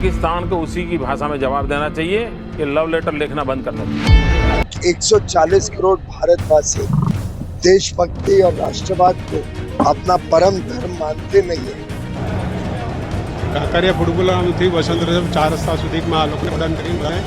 पाकिस्तान को उसी की भाषा में जवाब देना चाहिए कि लव लेटर लिखना बंद करना चाहिए। 140 करोड़ भारतवासी देशभक्ति और राष्ट्रवाद को अपना परम धर्म मानते नहीं है। કાંકરિયા ફૂટબોલ વસંત રિઝર્વ 4 રસ્તા સુધીમાં આ લોકોને પ્રદાન કરી મળે।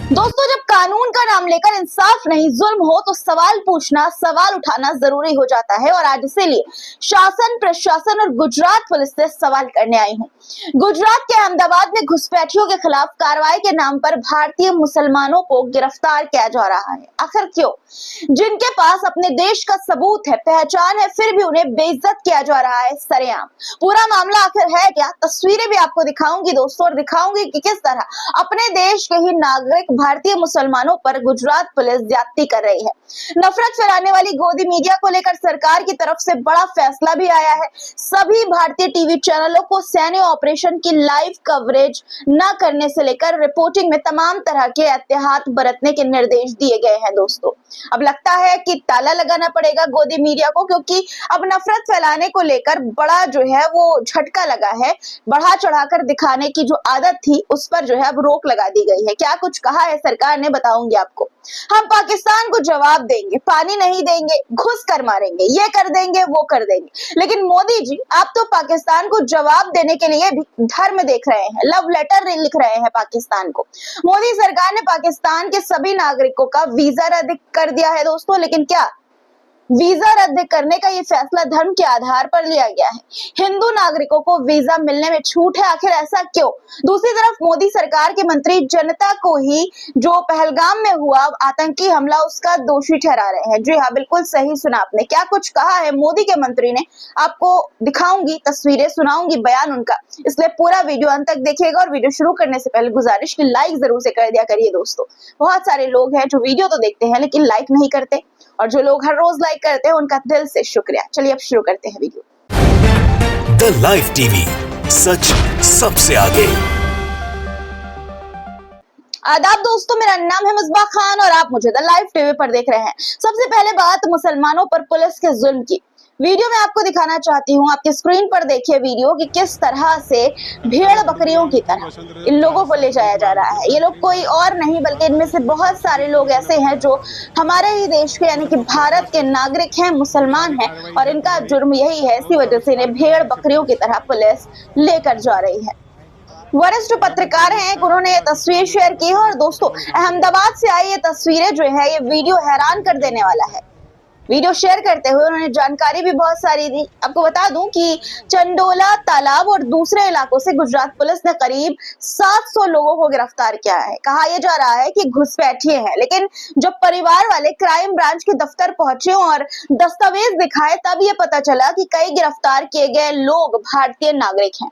दोस्तों, जब कानून का नाम लेकर इंसाफ नहीं जुल्म हो तो सवाल पूछना, सवाल उठाना जरूरी हो जाता है। और आज इसीलिए शासन, प्रशासन और गुजरात पुलिस से सवाल करने आई हूँ। गुजरात के अहमदाबाद में घुसपैठियों के खिलाफ कार्रवाई के नाम पर भारतीय मुसलमानों को गिरफ्तार किया जा रहा है। आखिर क्यों? जिनके पास अपने देश का सबूत है, पहचान है, फिर भी उन्हें बेइज्जत किया जा रहा है सरेआम। पूरा मामला आखिर है क्या? तस्वीरें भी आपको दिखाऊंगी दोस्तों, और दिखाऊंगी कि किस तरह अपने देश के ही नागरिक भारतीय मुसलमानों पर गुजरात पुलिस ज्यादती कर रही है। नफरत फैलाने वाली गोदी मीडिया को लेकर सरकार की तरफ से बड़ा फैसला भी आया है। सभी भारतीय टीवी चैनलों को सैन्य ऑपरेशन की लाइव कवरेज न करने से लेकर रिपोर्टिंग में तमाम तरह के एहतियात बरतने के निर्देश दिए गए हैं। दोस्तों, अब लगता है कि ताला लगाना पड़ेगा गोदी मीडिया को, क्योंकि अब नफरत फैलाने को लेकर बड़ा जो है वो झटका लगा है। बढ़ा चढ़ाकर दिखाने की जो आदत थी उस पर जो है अब रोक लगा दी गई है। क्या कुछ कहा है सरकार ने, बताऊंगी आपको। हम पाकिस्तान को जवाब देंगे, पानी नहीं देंगे, घुस कर मारेंगे, ये कर देंगे, वो कर देंगे। लेकिन मोदी जी, आप तो पाकिस्तान को जवाब देने के लिए भी धर्म देख रहे हैं, लव लेटर लिख रहे हैं पाकिस्तान को। मोदी सरकार ने पाकिस्तान के सभी नागरिकों का वीजा रद्द कर दिया है दोस्तों। लेकिन क्या वीजा रद्द करने का ये फैसला धर्म के आधार पर लिया गया है? हिंदू नागरिकों को वीजा मिलने में छूट है, आखिर ऐसा क्यों? दूसरी तरफ मोदी सरकार के मंत्री जनता को ही जो पहलगाम में हुआ आतंकी हमला उसका दोषी ठहरा रहे हैं। जी हाँ, बिल्कुल सही सुना आपने। क्या कुछ कहा है मोदी के मंत्री ने, आपको दिखाऊंगी, तस्वीरें सुनाऊंगी, बयान उनका। इसलिए पूरा वीडियो अंत तक देखिएगा। और वीडियो शुरू करने से पहले गुजारिश की लाइक जरूर से कर दिया करिए दोस्तों। बहुत सारे लोग हैं जो वीडियो तो देखते हैं लेकिन लाइक नहीं करते, और जो लोग हर रोज लाइक करते हैं उनका दिल से शुक्रिया। चलिए अब शुरू करते हैं वीडियो। द लाइव टीवी, सच सबसे आगे। आदाब दोस्तों, मेरा नाम है मुस्बा खान और आप मुझे द लाइव टीवी पर देख रहे हैं। सबसे पहले बात मुसलमानों पर पुलिस के जुल्म की। वीडियो में आपको दिखाना चाहती हूँ, आपके स्क्रीन पर देखिए वीडियो कि किस तरह से भेड़ बकरियों की तरह इन लोगों को ले जाया जा रहा है। ये लोग कोई और नहीं बल्कि इनमें से बहुत सारे लोग ऐसे हैं जो हमारे ही देश के यानी कि भारत के नागरिक हैं, मुसलमान हैं, और इनका जुर्म यही है। इसी वजह से इन्हें भेड़ बकरियों की तरह पुलिस लेकर जा रही है। वरिष्ठ पत्रकार हैं, उन्होंने ये तस्वीर शेयर की है। और दोस्तों, अहमदाबाद से आई ये तस्वीरें जो है, ये वीडियो हैरान कर देने वाला है। वीडियो शेयर करते हुए उन्होंने जानकारी भी बहुत सारी दी। आपको बता दूं कि चंडोला तालाब और दूसरे इलाकों से गुजरात पुलिस ने करीब 700 लोगों को गिरफ्तार किया है। कहा यह जा रहा है कि घुसपैठिए हैं, लेकिन जब परिवार वाले क्राइम ब्रांच के दफ्तर पहुंचे और दस्तावेज दिखाए तब ये पता चला कि कई गिरफ्तार किए गए लोग भारतीय नागरिक हैं।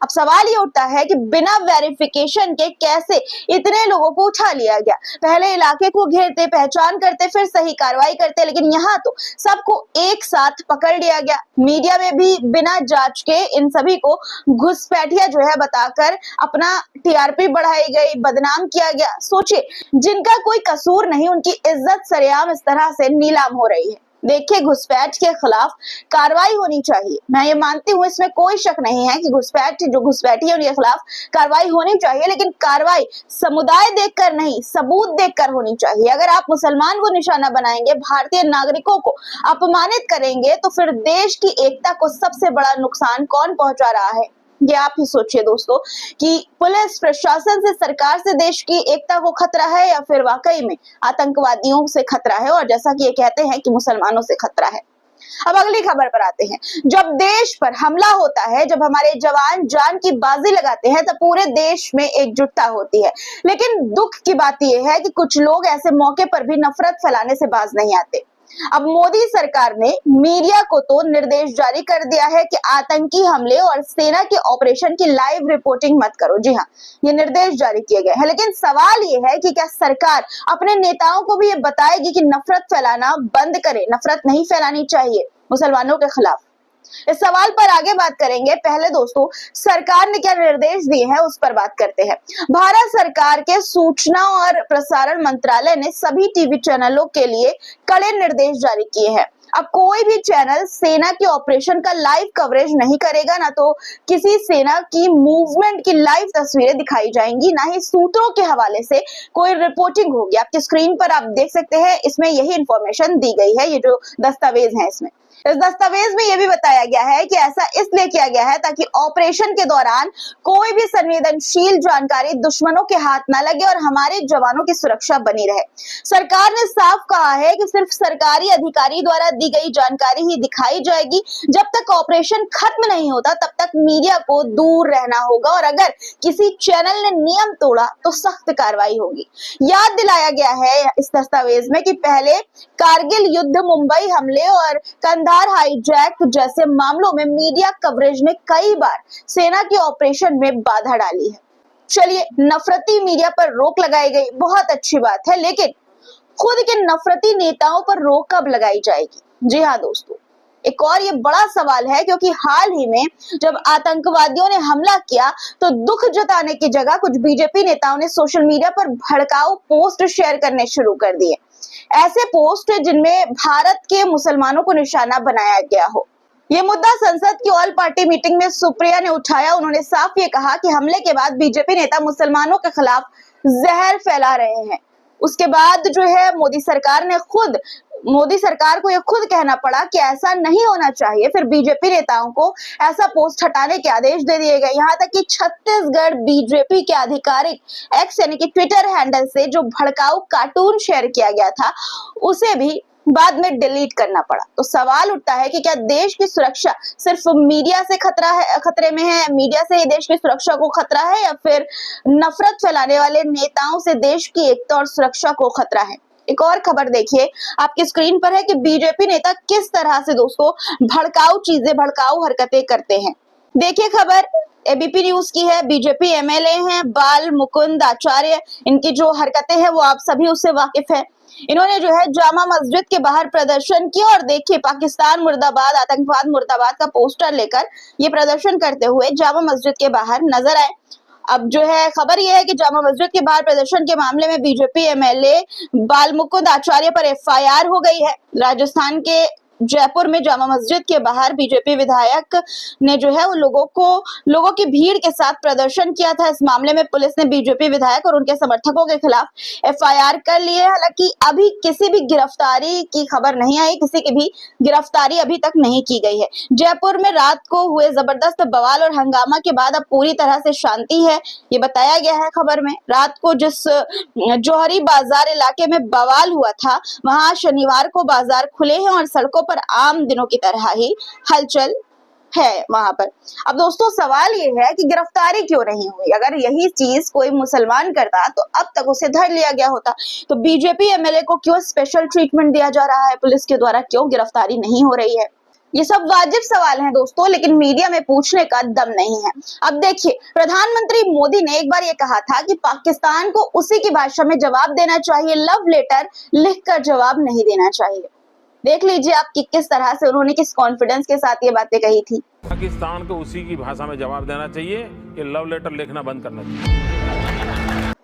अब सवाल ये उठता है कि बिना वेरिफिकेशन के कैसे इतने लोगों को उठा लिया गया? पहले इलाके को घेरते, पहचान करते, फिर सही कार्रवाई करते, लेकिन यहाँ तो सबको एक साथ पकड़ लिया गया। मीडिया में भी बिना जांच के इन सभी को घुसपैठिया जो है बताकर अपना टीआरपी बढ़ाई गई, बदनाम किया गया। सोचिए, जिनका कोई कसूर नहीं उनकी इज्जत सरेआम इस तरह से नीलाम हो रही है। देखिए, घुसपैठ के खिलाफ कार्रवाई होनी चाहिए। मैं ये मानती हूँ, इसमें कोई शक नहीं है कि घुसपैठी है उनके खिलाफ कार्रवाई होनी चाहिए, लेकिन कार्रवाई समुदाय देखकर नहीं, सबूत देखकर होनी चाहिए। अगर आप मुसलमान को निशाना बनाएंगे, भारतीय नागरिकों को अपमानित करेंगे, तो फिर देश की एकता को सबसे बड़ा नुकसान कौन पहुंचा रहा है? ये आप ही सोचिए दोस्तों कि पुलिस प्रशासन से, सरकार से देश की एकता को खतरा है या फिर वाकई में आतंकवादियों से खतरा है, और जैसा कि ये कहते हैं कि मुसलमानों से खतरा है। अब अगली खबर पर आते हैं। जब देश पर हमला होता है, जब हमारे जवान जान की बाजी लगाते हैं, तब पूरे देश में एकजुटता होती है। लेकिन दुख की बात यह है कि कुछ लोग ऐसे मौके पर भी नफरत फैलाने से बाज नहीं आते। अब मोदी सरकार ने मीडिया को तो निर्देश जारी कर दिया है कि आतंकी हमले और सेना के ऑपरेशन की लाइव रिपोर्टिंग मत करो। जी हाँ, ये निर्देश जारी किए गए हैं। लेकिन सवाल ये है कि क्या सरकार अपने नेताओं को भी ये बताएगी कि नफरत फैलाना बंद करे? नफरत नहीं फैलानी चाहिए मुसलमानों के खिलाफ। इस सवाल पर आगे बात करेंगे। पहले दोस्तों, सरकार ने क्या निर्देश दिए हैं उस पर बात करते हैं। भारत सरकार के सूचना और प्रसारण मंत्रालय ने सभी टीवी चैनलों के लिए कड़े निर्देश जारी किए हैं। अब कोई भी चैनल सेना के ऑपरेशन का लाइव कवरेज नहीं करेगा, ना तो किसी सेना की मूवमेंट की लाइव तस्वीरें दिखाई जाएंगी, ना ही सूत्रों के हवाले से कोई रिपोर्टिंग होगी। आपकी स्क्रीन पर आप देख सकते हैं, इसमें यही इंफॉर्मेशन दी गई है। ये जो दस्तावेज है, इसमें इस दस्तावेज में यह भी बताया गया है कि ऐसा इसलिए किया गया है ताकि ऑपरेशन के दौरान कोई भी संवेदनशील जानकारी दुश्मनों के हाथ ना लगे और हमारे जवानों की सुरक्षा बनी रहे। सरकार ने साफ कहा है कि सिर्फ सरकारी अधिकारी द्वारा दी गई जानकारी ही दिखाई जाएगी। जब तक ऑपरेशन खत्म नहीं होता तब तक मीडिया को दूर रहना होगा और अगर किसी चैनल ने नियम तोड़ा तो सख्त कार्रवाई होगी। याद दिलाया गया है इस दस्तावेज में कि पहले कारगिल युद्ध, मुंबई हमले और कंधार हाईजैक जैसे मामलों में मीडिया कवरेज ने कई बार सेना के ऑपरेशन में बाधा डाली है। चलिए, नफरती मीडिया पर रोक लगाई गई, बहुत अच्छी बात है, लेकिन खुद के नफरती नेताओं पर रोक कब लगाई जाएगी? जी हाँ दोस्तों, एक और ये बड़ा सवाल है, क्योंकि हाल ही में जब आतंकवादियों ने हमला किया तो दुख जताने की जगह कुछ बीजेपी नेताओं ने सोशल मीडिया पर भड़काऊ पोस्ट शेयर करने शुरू कर दिए। ऐसे पोस्ट जिनमें भारत के मुसलमानों को निशाना बनाया गया हो। ये मुद्दा संसद की ऑल पार्टी मीटिंग में सुप्रिया ने उठाया। उन्होंने साफ ये कहा कि हमले के बाद बीजेपी नेता मुसलमानों के खिलाफ जहर फैला रहे हैं। उसके बाद जो है मोदी सरकार को ये खुद कहना पड़ा कि ऐसा नहीं होना चाहिए। फिर बीजेपी नेताओं को ऐसा पोस्ट हटाने के आदेश दे दिए गए। यहाँ तक कि छत्तीसगढ़ बीजेपी के आधिकारिक एक्स यानी कि ट्विटर हैंडल से जो भड़काऊ कार्टून शेयर किया गया था उसे भी बाद में डिलीट करना पड़ा। तो सवाल उठता है कि क्या देश की सुरक्षा सिर्फ मीडिया से खतरे में है, मीडिया से ही देश की सुरक्षा को खतरा है, या फिर नफरत फैलाने वाले नेताओं से देश की एकता और सुरक्षा को खतरा है? एक और खबर देखिए, आपकी स्क्रीन पर है कि बीजेपी नेता किस तरह से दोस्तों भड़काऊ हरकतें करते हैं। देखिए खबर एबीपी न्यूज की है। बीजेपी एमएलए हैं बाल मुकुंद आचार्य, इनकी जो हरकतें हैं वो आप सभी उससे वाकिफ हैं। इन्होंने जो है जामा मस्जिद के बाहर प्रदर्शन किया और देखिए पाकिस्तान मुर्दाबाद, आतंकवाद मुर्दाबाद का पोस्टर लेकर ये प्रदर्शन करते हुए जामा मस्जिद के बाहर नजर आए। अब जो है खबर यह है कि जामा मस्जिद के बाहर प्रदर्शन के मामले में बीजेपी एमएलए बाल मुकुंद आचार्य पर एफआईआर हो गई है। राजस्थान के जयपुर में जामा मस्जिद के बाहर बीजेपी विधायक ने जो है वो लोगों की भीड़ के साथ प्रदर्शन किया था। इस मामले में पुलिस ने बीजेपी विधायक और उनके समर्थकों के खिलाफ एफआईआर कर ली है। हालांकि अभी किसी भी गिरफ्तारी की खबर नहीं आई, किसी की भी गिरफ्तारी अभी तक नहीं की गई है। जयपुर में रात को हुए जबरदस्त बवाल और हंगामा के बाद अब पूरी तरह से शांति है, ये बताया गया है खबर में। रात को जिस जौहरी बाजार इलाके में बवाल हुआ था वहां शनिवार को बाजार खुले हैं और सड़कों पर आम दिनों की तरह ही हलचल है वहां पर। अब दोस्तों सवाल ये है कि गिरफ्तारी क्यों नहीं हुई? अगर यही चीज कोई मुसलमान करता तो अब तक उसे धर लिया गया होता। तो बीजेपी एमएलए को क्यों स्पेशल ट्रीटमेंट दिया जा रहा है पुलिस के द्वारा? क्यों गिरफ्तारी नहीं हो रही है? ये सब वाजिब सवाल हैं दोस्तों, लेकिन मीडिया में पूछने का दम नहीं है। अब देखिए, प्रधानमंत्री मोदी ने एक बार ये कहा था कि पाकिस्तान को उसी की भाषा में जवाब देना चाहिए, लव लेटर लिखकर जवाब नहीं देना चाहिए। देख लीजिए आप कि किस तरह से उन्होंने किस कॉन्फिडेंस के साथ ये बातें कही थी। पाकिस्तान को उसी की भाषा में जवाब देना चाहिए कि लव लेटर लिखना बंद करना चाहिए।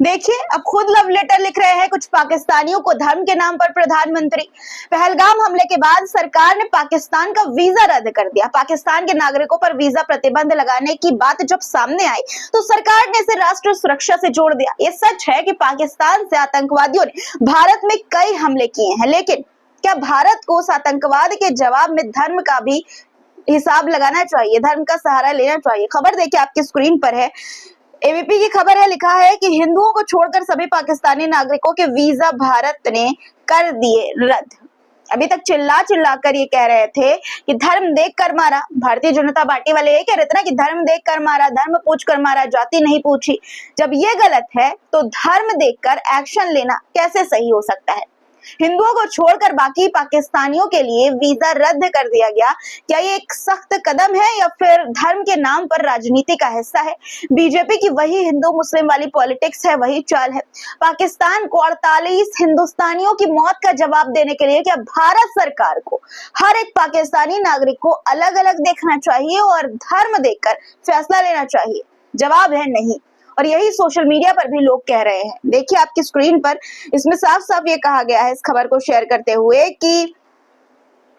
देखिए, अब खुद लव लेटर लिख रहे हैं कुछ पाकिस्तानियों को धर्म के नाम पर प्रधानमंत्री। पहलगाम हमले के बाद सरकार ने पाकिस्तान का वीजा रद्द कर दिया। पाकिस्तान के नागरिकों पर वीजा प्रतिबंध लगाने की बात जब सामने आई तो सरकार ने इसे राष्ट्रीय सुरक्षा से जोड़ दिया। ये सच है कि पाकिस्तान से आतंकवादियों ने भारत में कई हमले किए हैं, लेकिन क्या भारत को उस आतंकवाद के जवाब में धर्म का भी हिसाब लगाना चाहिए, धर्म का सहारा लेना चाहिए? खबर देखिए आपकी स्क्रीन पर है, एबीपी की खबर है। लिखा है कि हिंदुओं को छोड़कर सभी पाकिस्तानी नागरिकों के वीजा भारत ने कर दिए रद्द। अभी तक चिल्ला कर ये कह रहे थे कि धर्म देख कर मारा। भारतीय जनता पार्टी वाले ये कह रहे थे ना कि धर्म देख कर मारा, धर्म पूछ कर मारा, जाति नहीं पूछी। जब ये गलत है तो धर्म देखकर एक्शन लेना कैसे सही हो सकता है? हिंदुओं को छोड़कर बाकी पाकिस्तानियों के लिए वीजा रद्द कर दिया गया। क्या ये एक सख्त कदम है या फिर धर्म के नाम पर राजनीति का हिस्सा है? बीजेपी की वही हिंदू मुस्लिम वाली पॉलिटिक्स है, वही चाल है। पाकिस्तान को 48 हिंदुस्तानियों की मौत का जवाब देने के लिए क्या भारत सरकार को हर एक पाकिस्तानी नागरिक को अलग अलग देखना चाहिए और धर्म देखकर फैसला लेना चाहिए? जवाब है नहीं, और यही सोशल मीडिया पर भी लोग कह रहे हैं। देखिए आपकी स्क्रीन पर, इसमें साफ साफ ये कहा गया है इस खबर को शेयर करते हुए कि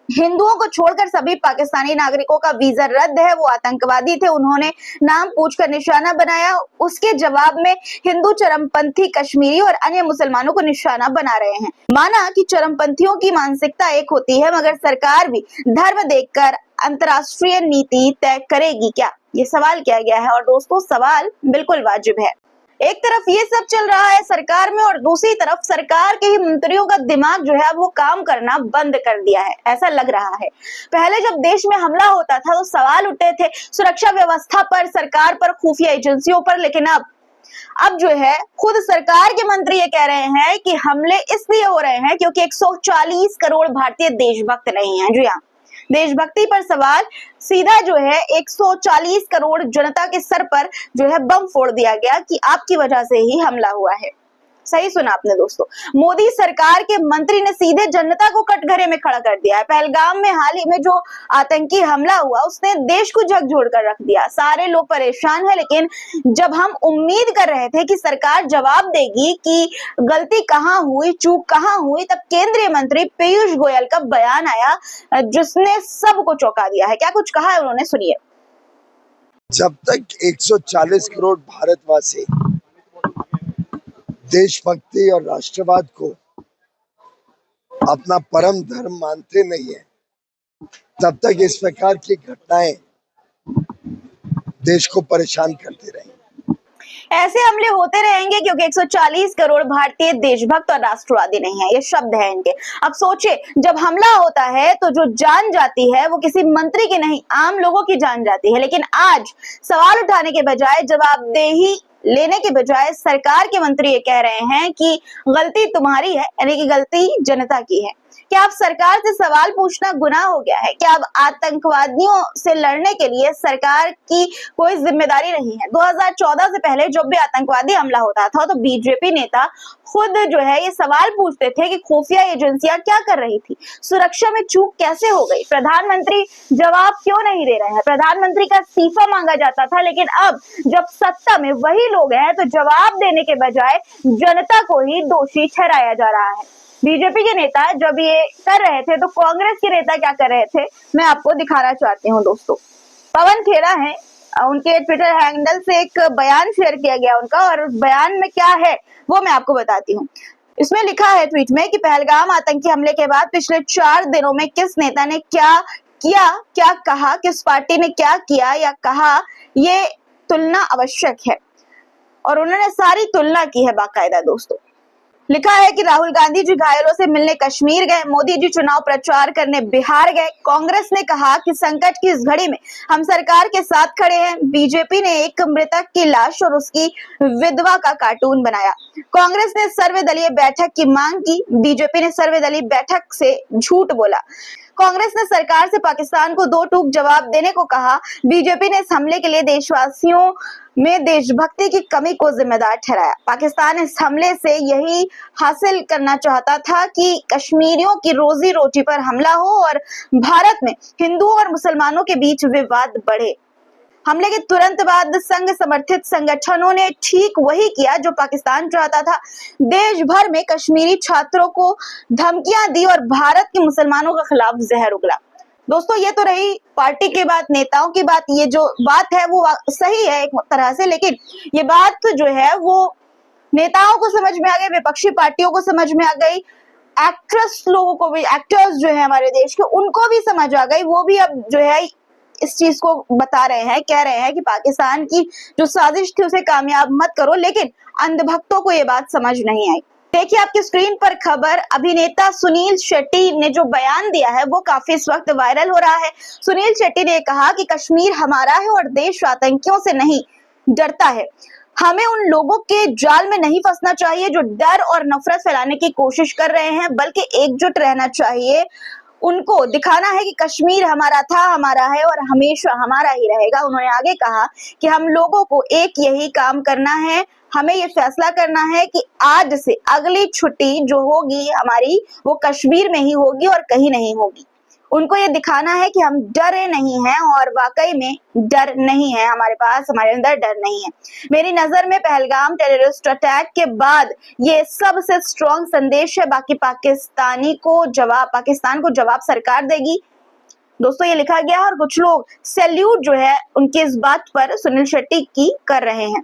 हिंदुओं को छोड़कर सभी पाकिस्तानी नागरिकों का वीजा रद्द है, वो आतंकवादी थे, उन्होंने नाम पूछकर निशाना बनाया। उसके जवाब में हिंदू, चरमपंथी, कश्मीरी और अन्य मुसलमानों को निशाना बना रहे हैं। माना कि चरमपंथियों की मानसिकता एक होती है, मगर सरकार भी धर्म देखकर अंतर्राष्ट्रीय नीति तय करेगी क्या, ये सवाल किया गया है। और दोस्तों, सवाल बिल्कुल वाजिब है। एक तरफ ये सब चल रहा है सरकार में और दूसरी तरफ सरकार के ही मंत्रियों का दिमाग जो है वो काम करना बंद कर दिया है, ऐसा लग रहा है। पहले जब देश में हमला होता था तो सवाल उठते थे सुरक्षा व्यवस्था पर, सरकार पर, खुफिया एजेंसियों पर, लेकिन अब जो है खुद सरकार के मंत्री ये कह रहे हैं कि हमले इसलिए हो रहे हैं क्योंकि 140 करोड़ भारतीय देशभक्त नहीं है। जी हाँ, देशभक्ति पर सवाल सीधा जो है 140 करोड़ जनता के सर पर जो है बम फोड़ दिया गया कि आपकी वजह से ही हमला हुआ है। सही सुना आपने दोस्तों, मोदी सरकार के मंत्री ने सीधे जनता को कटघरे में खड़ा कर दिया है। पहलगाम में हाल ही में जो आतंकी हमला हुआ उसने देश को झकझोर कर रख दिया, सारे लोग परेशान हैं। लेकिन जब हम उम्मीद कर रहे थे कि सरकार जवाब देगी कि गलती कहां हुई, चूक कहां हुई, तब केंद्रीय मंत्री पीयूष गोयल का बयान आया जिसने सबको चौंका दिया है। क्या कुछ कहा है उन्होंने, सुनिए। जब तक 140 करोड़ भारतवासी देशभक्ति और राष्ट्रवाद को अपना परम धर्म मानते नहीं है, तब तक इस प्रकार की घटनाएं देश को परेशान करती रहेंगी। ऐसे हमले होते रहेंगे क्योंकि 140 करोड़ भारतीय देशभक्त और राष्ट्रवादी नहीं है, ये शब्द है इनके। अब सोचे, जब हमला होता है तो जो जान जाती है वो किसी मंत्री की नहीं, आम लोगों की जान जाती है। लेकिन आज सवाल उठाने के बजाय, जवाबदेही लेने के बजाय सरकार के मंत्री ये कह रहे हैं कि गलती तुम्हारी है, यानी कि गलती जनता की है। क्या अब सरकार से सवाल पूछना गुनाह हो गया है? क्या अब आतंकवादियों से लड़ने के लिए सरकार की कोई जिम्मेदारी नहीं है? 2014 से पहले जब भी आतंकवादी हमला होता था तो बीजेपी नेता खुद जो है ये सवाल पूछते थे कि खुफिया एजेंसियां क्या कर रही थी, सुरक्षा में चूक कैसे हो गई, प्रधानमंत्री जवाब क्यों नहीं दे रहे हैं, प्रधानमंत्री का इस्तीफा मांगा जाता था। लेकिन अब जब सत्ता में वही लोग हैं तो जवाब देने के बजाय जनता को ही दोषी ठहराया जा रहा है। बीजेपी के नेता जब ये कर रहे थे तो कांग्रेस के नेता क्या कर रहे थे, मैं आपको दिखाना चाहती हूँ दोस्तों। पवन खेड़ा है, उनके ट्विटर हैंडल से एक बयान शेयर किया गया उनका, और उस बयान में क्या है वो मैं आपको बताती हूँ। इसमें लिखा है ट्वीट में कि पहलगाम आतंकी हमले के बाद पिछले 4 दिनों में किस नेता ने क्या किया, क्या कहा, किस पार्टी ने क्या किया या कहा, ये तुलना आवश्यक है। और उन्होंने सारी तुलना की है बाकायदा दोस्तों। लिखा है कि राहुल गांधी जी घायलों से मिलने कश्मीर गए, मोदी जी चुनाव प्रचार करने बिहार गए, कांग्रेस ने कहा कि संकट की इस घड़ी में हम सरकार के साथ खड़े हैं, बीजेपी ने एक मृतक की लाश और उसकी विधवा का कार्टून बनाया, कांग्रेस ने सर्वदलीय बैठक की मांग की, बीजेपी ने सर्वदलीय बैठक से झूठ बोला, कांग्रेस ने सरकार से पाकिस्तान को 2 टूक जवाब देने को कहा, बीजेपी ने इस हमले के लिए देशवासियों में देशभक्ति की कमी को जिम्मेदार ठहराया। पाकिस्तान इस हमले से यही हासिल करना चाहता था कि कश्मीरियों की रोजी रोटी पर हमला हो और भारत में हिंदुओं और मुसलमानों के बीच विवाद बढ़े। हमले के तुरंत बाद संघ समर्थित संगठनों ने ठीक वही किया जो पाकिस्तान चाहता था, देश भर में कश्मीरी छात्रों को धमकियां दी और भारत के मुसलमानों के खिलाफ जहर उगला। दोस्तों, ये तो रही पार्टी की बात, नेताओं की बात। ये जो बात है वो सही है एक तरह से, लेकिन ये बात जो है वो नेताओं को समझ में आ गई, विपक्षी पार्टियों को समझ में आ गई, एक्ट्रेस लोगों को भी, एक्टर्स जो है हमारे देश के, उनको भी समझ आ गई। वो भी अब जो है इस चीज को बता रहे हैं, कह रहे हैं कि पाकिस्तान की जो साजिश थी उसे कामयाब मत करो। लेकिन अंधभक्तों को ये बात समझ नहीं आई। देखिए आपकी स्क्रीन पर खबर, अभिनेता सुनील शेट्टी ने जो बयान दिया है वो काफी इस वक्त वायरल हो रहा है। सुनील शेट्टी ने कहा कि कश्मीर हमारा है और देश आतंकियों से नहीं डरता है, हमें उन लोगों के जाल में नहीं फंसना चाहिए जो डर और नफरत फैलाने की कोशिश कर रहे हैं, बल्कि एकजुट रहना चाहिए। उनको दिखाना है कि कश्मीर हमारा था, हमारा है और हमेशा हमारा ही रहेगा। उन्होंने आगे कहा कि हम लोगों को एक यही काम करना है, हमें ये फैसला करना है कि आज से अगली छुट्टी जो होगी हमारी वो कश्मीर में ही होगी और कहीं नहीं होगी। उनको ये दिखाना है कि हम डरे नहीं हैं, और वाकई में डर नहीं है हमारे पास, हमारे अंदर डर नहीं है। मेरी नजर में पहलगाम टेररिस्ट अटैक के बाद ये सबसे स्ट्रॉन्ग संदेश है। बाकी पाकिस्तान को जवाब सरकार देगी। दोस्तों ये लिखा गया है और कुछ लोग सैल्यूट जो है उनकी इस बात पर सुनील शेट्टी की कर रहे हैं।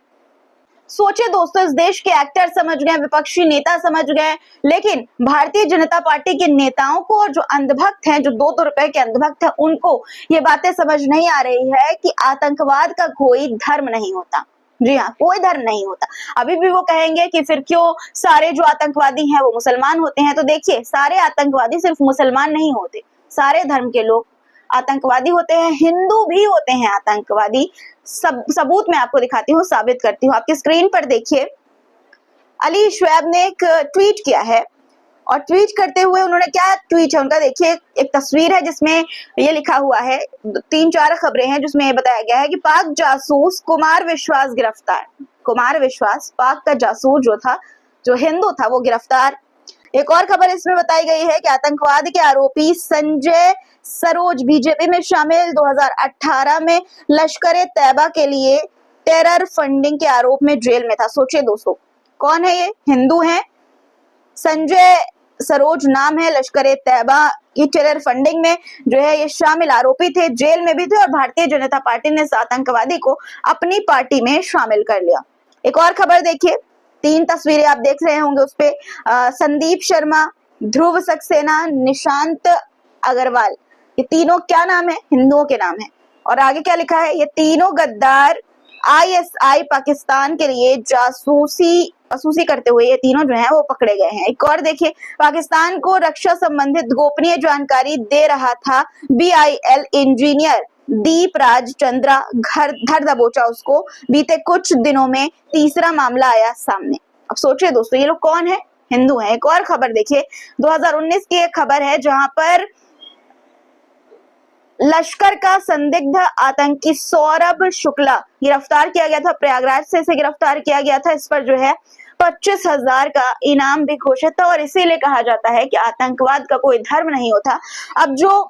सोचे दोस्तों, इस देश के एक्टर समझ गए, विपक्षी नेता समझ गए, लेकिन भारतीय जनता पार्टी के नेताओं को और जो अंधभक्त हैं, जो 2-2 रुपए के अंधभक्त हैं, उनको ये बातें समझ नहीं आ रही है कि आतंकवाद का कोई धर्म नहीं होता। जी हाँ, कोई धर्म नहीं होता। अभी भी वो कहेंगे कि फिर क्यों सारे जो आतंकवादी हैं वो मुसलमान होते हैं। तो देखिए, सारे आतंकवादी सिर्फ मुसलमान नहीं होते, सारे धर्म के लोग आतंकवादी होते हैं, हिंदू भी होते हैं आतंकवादी। सबूत मैं आपको दिखाती हूँ, साबित करती हूँ। आपकी स्क्रीन पर देखिए, अली शुएब ने एक ट्वीट किया है, और ट्वीट करते हुए उन्होंने क्या ट्वीट है उनका देखिए। एक तस्वीर है जिसमें ये लिखा हुआ है, 3-4 खबरें हैं जिसमें ये बताया गया है कि पाक जासूस कुमार विश्वास गिरफ्तार। कुमार विश्वास, पाक का जासूस जो था, जो हिंदू था, वो गिरफ्तार। एक और खबर इसमें बताई गई है कि आतंकवाद के आरोपी संजय सरोज बीजेपी में शामिल, 2018 में लश्कर तैयबा के लिए टेरर फंडिंग के आरोप में जेल में था। सोचिए दोस्तों, कौन है ये? हिंदू हैं, संजय सरोज नाम है, लश्कर तैयबा की टेरर फंडिंग में जो है ये शामिल आरोपी थे, जेल में भी थे, और भारतीय जनता पार्टी ने इस आतंकवादी को अपनी पार्टी में शामिल कर लिया। एक और खबर देखिए, 3 तस्वीरें आप देख रहे होंगे उस पे, संदीप शर्मा, ध्रुव सक्सेना, निशांत अग्रवाल, ये तीनों क्या नाम है? हिंदुओं के नाम है। और आगे क्या लिखा है? ये तीनों गद्दार ISI पाकिस्तान के लिए जासूसी करते हुए ये तीनों जो हैं वो पकड़े गए हैं। एक और देखिए, पाकिस्तान को रक्षा संबंधित गोपनीय जानकारी दे रहा था BIL इंजीनियर दीप राज चंद्रा, घर दबोचा उसको। बीते कुछ दिनों में तीसरा मामला आया सामने। अब सोचिए दोस्तों, ये लोग कौन है? हिंदू हैं। एक और खबर देखिए, 2019 की एक खबर है जहां पर लश्कर का संदिग्ध आतंकी सौरभ शुक्ला गिरफ्तार किया गया था। प्रयागराज से इसे गिरफ्तार किया गया था। इस पर जो है 25,000 का इनाम भी घोषित था, और इसीलिए कहा जाता है कि आतंकवाद का कोई धर्म नहीं होता। अब जो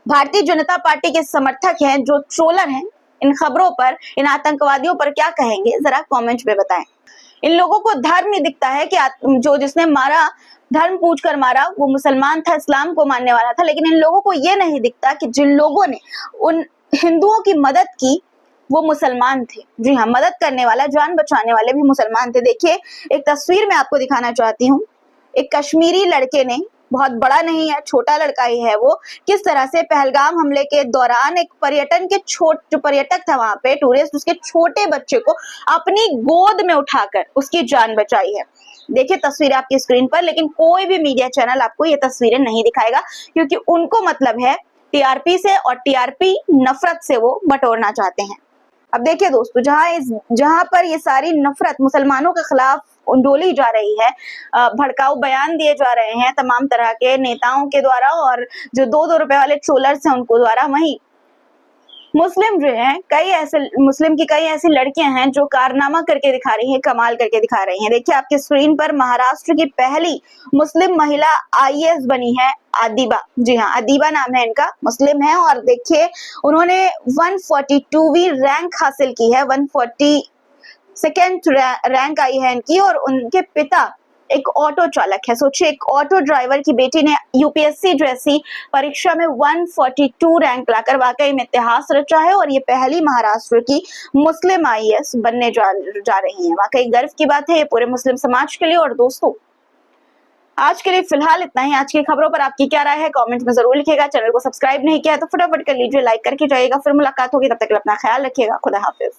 भारतीय जनता पार्टी के समर्थक हैं, जो ट्रोलर हैं, इन खबरों पर, इन आतंकवादियों पर क्या कहेंगे, जरा कमेंट में बताएं। इन लोगों को धर्म ही दिखता है कि जो जिसने मारा, धर्म पूछकर मारा, वो मुसलमान था, इस्लाम को मानने वाला था। लेकिन इन लोगों को ये नहीं दिखता कि जिन लोगों ने उन हिंदुओं की मदद की वो मुसलमान थे। जी हाँ, मदद करने वाला, जान बचाने वाले भी मुसलमान थे। देखिए, एक तस्वीर मैं आपको दिखाना चाहती हूँ। एक कश्मीरी लड़के ने, बहुत बड़ा नहीं है, छोटा लड़का ही है वो, किस तरह से पहलगाम हमले के दौरान एक जो पर्यटक था वहां पे, टूरिस्ट, उसके छोटे बच्चे को अपनी गोद में उठाकर उसकी जान बचाई है। देखिए तस्वीरें आपकी स्क्रीन पर, लेकिन कोई भी मीडिया चैनल आपको ये तस्वीरें नहीं दिखाएगा, क्योंकि उनको मतलब है TRP से, और TRP नफरत से वो बटोरना चाहते हैं। अब देखिए दोस्तों, जहां पर ये सारी नफरत मुसलमानों के खिलाफ डोली जा रही है, भड़काऊ बयान दिए जा रहे हैं तमाम तरह के नेताओं के द्वारा, और जो 2-2 रुपए वाले ट्रोलर्स हैं उनको द्वारा, वहीं मुस्लिम जो है, मुस्लिम की कई ऐसी लड़कियां हैं जो कारनामा करके दिखा रही हैं, कमाल करके दिखा रही हैं। देखिए आपके स्क्रीन पर, महाराष्ट्र की पहली मुस्लिम महिला IAS बनी है अदीबा। जी हाँ, अदीबा नाम है इनका, मुस्लिम है, और देखिए उन्होंने 142वीं रैंक हासिल की है, 142nd रैंक आई है इनकी, और उनके पिता एक ऑटो चालक है। सोचिए, एक ऑटो ड्राइवर की बेटी ने UPSC जैसी परीक्षा में 142 रैंक लाकर वाकई में इतिहास रचा है, और ये पहली महाराष्ट्र की मुस्लिम IAS बनने जा रही हैं। वाकई गर्व की बात है ये पूरे मुस्लिम समाज के लिए। और दोस्तों, आज के लिए फिलहाल इतना ही। आज की खबरों पर आपकी क्या राय है कमेंट में जरूर लिखिएगा। चैनल को सब्सक्राइब नहीं किया है तो फटाफट कर लीजिए, लाइक करके जाइएगा। फिर मुलाकात होगी, तब तक अपना ख्याल रखिएगा। खुदा हाफिज।